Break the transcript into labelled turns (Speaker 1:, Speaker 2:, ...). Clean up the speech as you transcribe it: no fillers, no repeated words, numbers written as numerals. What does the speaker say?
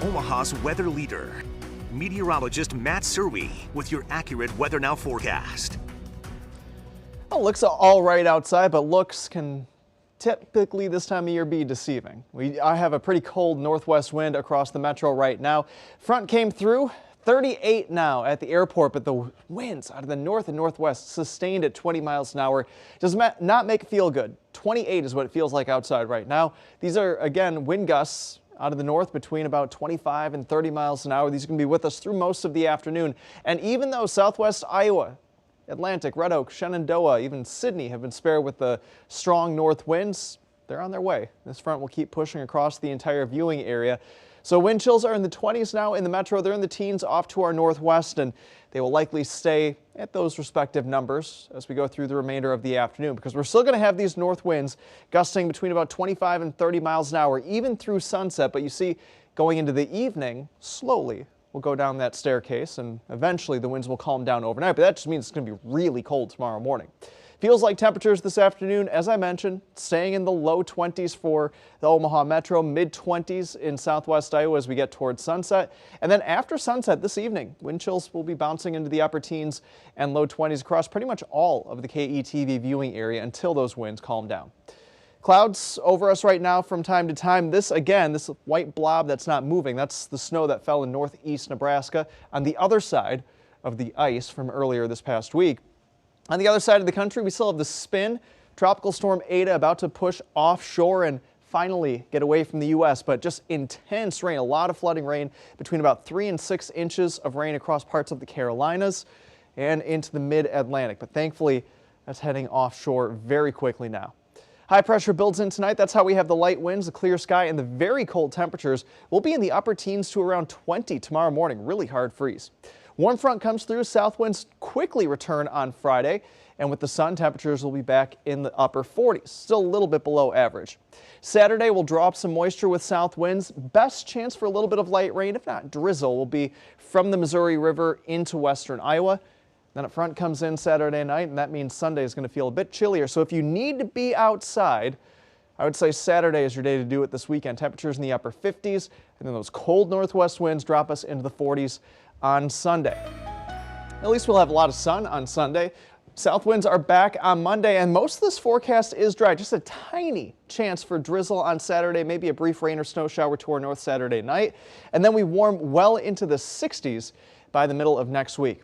Speaker 1: Omaha's weather leader. Meteorologist Matt Serwe with your accurate Weather Now forecast.
Speaker 2: Well, looks all right outside, but looks can typically this time of year be deceiving. I have a pretty cold northwest wind across the metro right now. Front came through. 38 now at the airport, but the winds out of the north and northwest sustained at 20 miles an hour does not make it feel good. 28 is what it feels like outside right now. These are, again, wind gusts out of the north between about 25 and 30 miles an hour. These are going to be with us through most of the afternoon. And even though southwest Iowa, Atlantic, Red Oak, Shenandoah, even Sidney have been spared with the strong north winds, they're on their way. This front will keep pushing across the entire viewing area. So wind chills are in the 20s now in the metro. They're in the teens off to our northwest, and they will likely stay at those respective numbers as we go through the remainder of the afternoon, because we're still going to have these north winds gusting between about 25 and 30 miles an hour, even through sunset. But you see, going into the evening, slowly we'll go down that staircase, and eventually the winds will calm down overnight. But that just means it's going to be really cold tomorrow morning. Feels like temperatures this afternoon, as I mentioned, staying in the low 20s for the Omaha metro, mid 20s in southwest Iowa as we get towards sunset. And then after sunset this evening, wind chills will be bouncing into the upper teens and low 20s across pretty much all of the KETV viewing area until those winds calm down. Clouds over us right now from time to time. This white blob that's not moving, that's the snow that fell in northeast Nebraska on the other side of the ice from earlier this past week. On the other side of the country, we still have the spin. Tropical storm Eta about to push offshore and finally get away from the U.S., but just intense rain, a lot of flooding rain, between about 3 and 6 inches of rain across parts of the Carolinas and into the mid-Atlantic. But thankfully, that's heading offshore very quickly now. High pressure builds in tonight. That's how we have the light winds, the clear sky, and the very cold temperatures. We'll be in the upper teens to around 20 tomorrow morning. Really hard freeze. Warm front comes through. South winds quickly return on Friday, and with the sun, temperatures will be back in the upper 40s, still a little bit below average. Saturday will draw up some moisture with south winds. Best chance for a little bit of light rain, if not drizzle, will be from the Missouri River into western Iowa. Then a front comes in Saturday night, and that means Sunday is going to feel a bit chillier. So if you need to be outside, I would say Saturday is your day to do it this weekend. Temperatures in the upper 50s, and then those cold northwest winds drop us into the 40s on Sunday. At least we'll have a lot of sun on Sunday. South winds are back on Monday, and most of this forecast is dry. Just a tiny chance for drizzle on Saturday, maybe a brief rain or snow shower to our north Saturday night. And then we warm well into the 60s by the middle of next week.